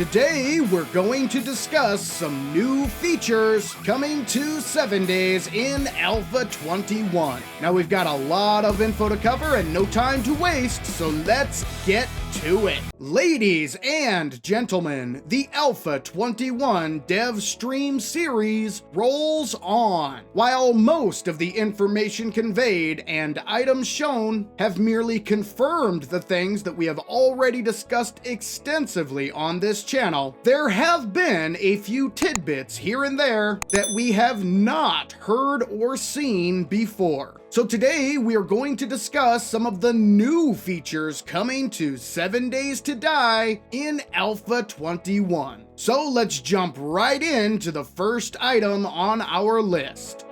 Today, we're going to discuss some new features coming to 7 days in Alpha 21. Now, we've got a lot of info to cover and no time to waste, so let's get to it. Ladies and gentlemen, the Alpha 21 Dev Streams series rolls on. While most of the information conveyed and items shown have merely confirmed the things that we have already discussed extensively on this channel, there have been a few tidbits here and there that we have not heard or seen before. So today we are going to discuss some of the new features coming to 7 Days to Die in Alpha 21. So let's jump right into the first item on our list.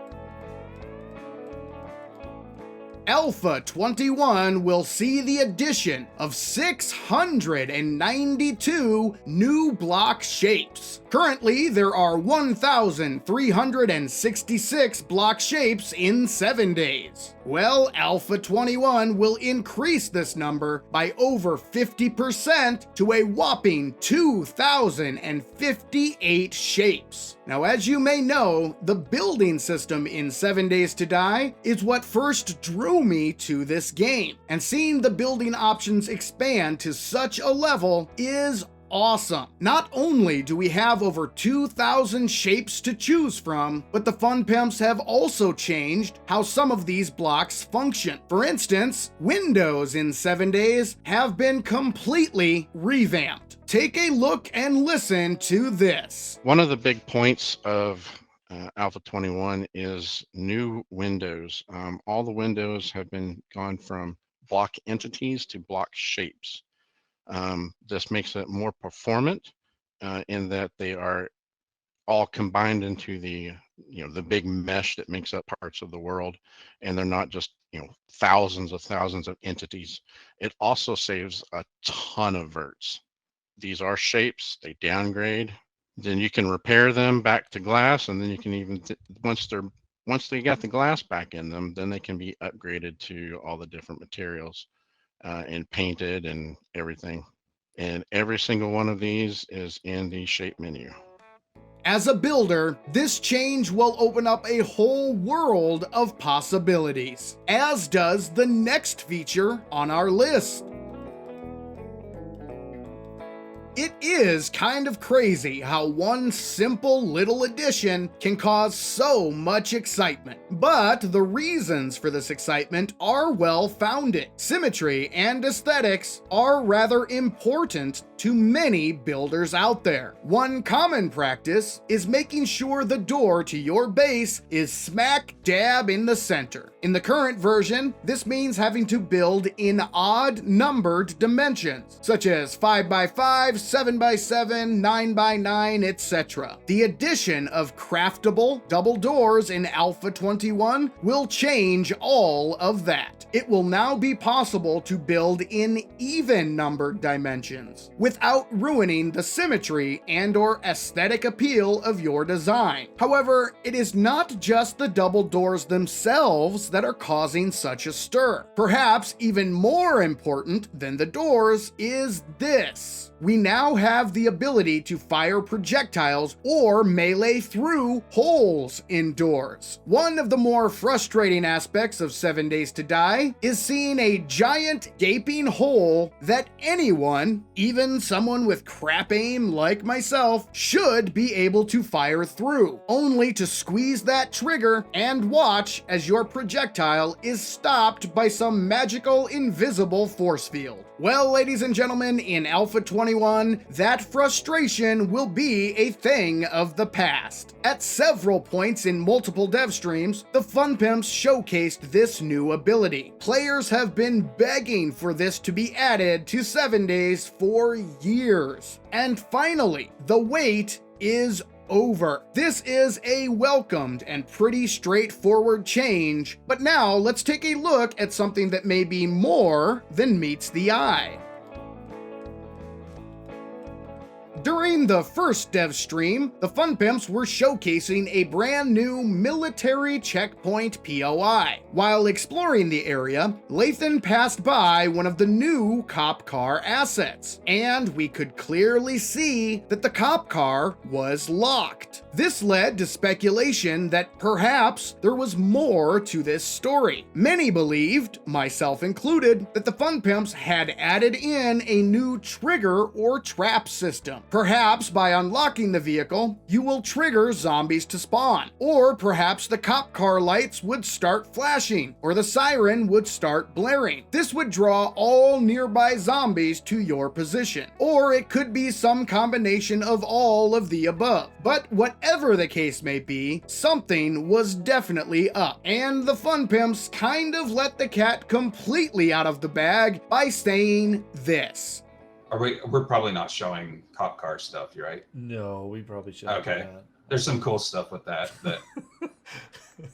Alpha 21 will see the addition of 692 new block shapes. Currently, there are 1,366 block shapes in 7 days. Well, Alpha 21 will increase this number by over 50% to a whopping 2,058 shapes. Now, as you may know, the building system in 7 Days to Die is what first drew me to this game, and seeing the building options expand to such a level is awesome. Not only do we have over 2,000 shapes to choose from, but the Fun Pimps have also changed how some of these blocks function. For instance, windows in 7 Days have been completely revamped. Take a look and listen to this. One of the big points of Alpha 21 is new windows. All the windows have been gone from block entities to block shapes. This makes it more performant in that they are all combined into the big mesh that makes up parts of the world, and they're not just thousands of entities. It also saves a ton of verts. These are shapes, they downgrade, then you can repair them back to glass, and then you can even once they got the glass back in them, then they can be upgraded to all the different materials and painted and everything. And every single one of these is in the shape menu. As a builder, this change will open up a whole world of possibilities, as does the next feature on our list. It is kind of crazy how one simple little addition can cause so much excitement. But the reasons for this excitement are well founded. Symmetry and aesthetics are rather important to many builders out there. One common practice is making sure the door to your base is smack dab in the center. In the current version, this means having to build in odd numbered dimensions, such as 5x5, 7x7, 9x9, etc. The addition of craftable double doors in Alpha 21 will change all of that. It will now be possible to build in even numbered dimensions without ruining the symmetry and/or aesthetic appeal of your design. However, it is not just the double doors themselves that are causing such a stir. Perhaps even more important than the doors is this. We now have the ability to fire projectiles or melee through holes in doors. One of the more frustrating aspects of 7 Days to Die is seeing a giant gaping hole that anyone, even someone with crap aim like myself, should be able to fire through, only to squeeze that trigger and watch as your projectile is stopped by some magical invisible force field. Well, ladies and gentlemen, in Alpha 21, that frustration will be a thing of the past. At several points in multiple dev streams, the Fun Pimps showcased this new ability. Players have been begging for this to be added to 7 Days for years. And finally, the wait is over. This is a welcomed and pretty straightforward change, but now let's take a look at something that may be more than meets the eye. During the first dev stream, the Fun Pimps were showcasing a brand new military checkpoint POI. While exploring the area, Lathan passed by one of the new cop car assets, and we could clearly see that the cop car was locked. This led to speculation that perhaps there was more to this story. Many believed, myself included, that the Fun Pimps had added in a new trigger or trap system. Perhaps by unlocking the vehicle, you will trigger zombies to spawn, or perhaps the cop car lights would start flashing, or the siren would start blaring. This would draw all nearby zombies to your position, or it could be some combination of all of the above. But whatever the case may be, something was definitely up, and the Fun Pimps kind of let the cat completely out of the bag by saying this. We're probably not showing cop car stuff, right? No, we probably should. Okay. There's some cool stuff with that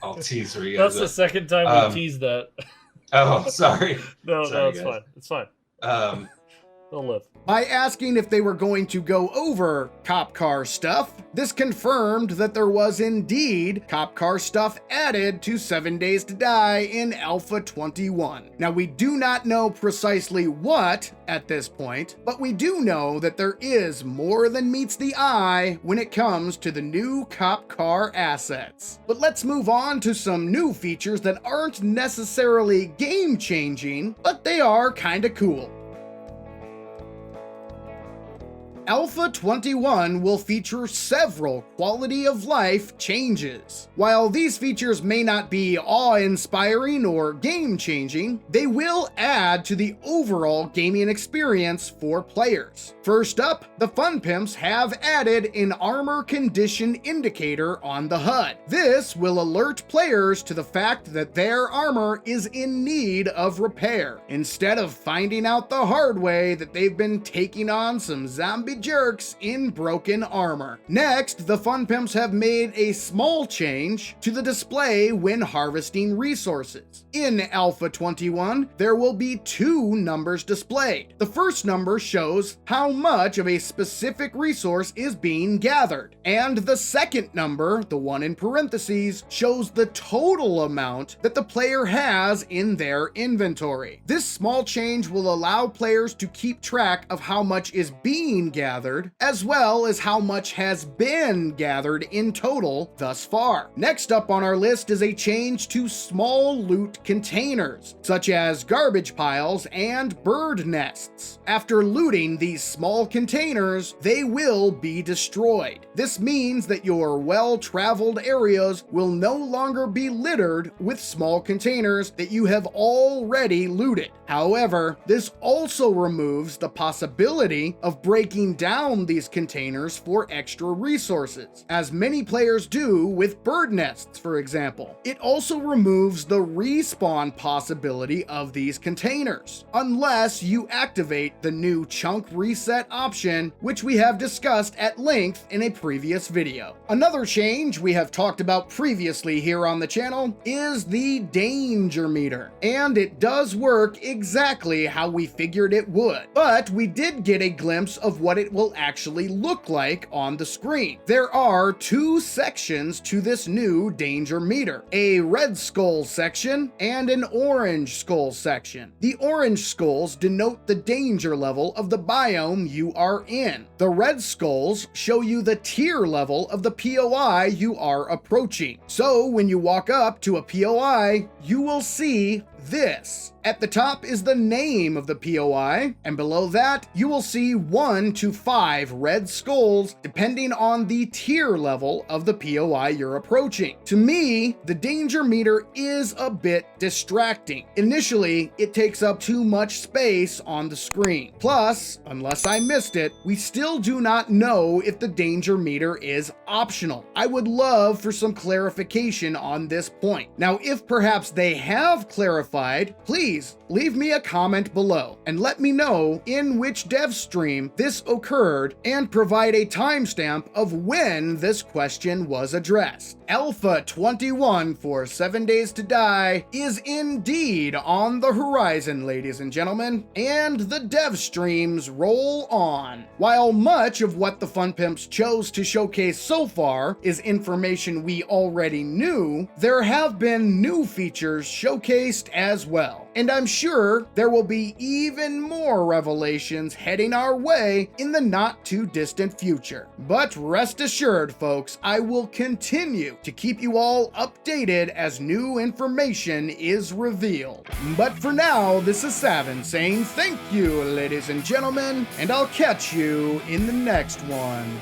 I'll tease for you. That's the second time we teased that. Oh, sorry. No, sorry, it's guys. fine. It's fine. They'll live. By asking if they were going to go over cop car stuff, this confirmed that there was indeed cop car stuff added to 7 Days to Die in Alpha 21. Now, we do not know precisely what at this point, but we do know that there is more than meets the eye when it comes to the new cop car assets. But let's move on to some new features that aren't necessarily game-changing, but they are kinda cool. Alpha 21 will feature several quality of life changes. While these features may not be awe-inspiring or game-changing, they will add to the overall gaming experience for players. First up, the Fun Pimps have added an armor condition indicator on the HUD. This will alert players to the fact that their armor is in need of repair, instead of finding out the hard way that they've been taking on some zombie jerks in broken armor. Next, the Fun Pimps have made a small change to the display when harvesting resources. In Alpha 21, there will be 2 numbers displayed. The first number shows how much of a specific resource is being gathered, and the second number, the one in parentheses, shows the total amount that the player has in their inventory. This small change will allow players to keep track of how much is being gathered, as well as how much has been gathered in total thus far. Next up on our list is a change to small loot containers, such as garbage piles and bird nests. After looting these small containers, they will be destroyed. This means that your well-traveled areas will no longer be littered with small containers that you have already looted. However, this also removes the possibility of breaking down these containers for extra resources, as many players do with bird nests, for example. It also removes the respawn possibility of these containers, unless you activate the new chunk reset option, which we have discussed at length in a previous video. Another change we have talked about previously here on the channel is the danger meter, and it does work exactly how we figured it would, but we did get a glimpse of what it will actually look like on the screen. There are 2 sections to this new danger meter, a red skull section and an orange skull section. The orange skulls denote the danger level of the biome you are in. The red skulls show you the tier level of the POI you are approaching. So when you walk up to a POI, you will see this. At the top is the name of the POI, and below that, you will see 1 to 5 red skulls depending on the tier level of the POI you're approaching. To me, the danger meter is a bit distracting. Initially, it takes up too much space on the screen. Plus, unless I missed it, we still do not know if the danger meter is optional. I would love for some clarification on this point. Now, if perhaps they have clarified notified, please leave me a comment below and let me know in which dev stream this occurred and provide a timestamp of when this question was addressed. Alpha 21 for 7 Days to Die is indeed on the horizon, ladies and gentlemen, and the dev streams roll on. While much of what the Fun Pimps chose to showcase so far is information we already knew, there have been new features showcased as well. And I'm sure there will be even more revelations heading our way in the not too distant future. But rest assured, folks, I will continue to keep you all updated as new information is revealed. But for now, this is Savin saying thank you, ladies and gentlemen, and I'll catch you in the next one.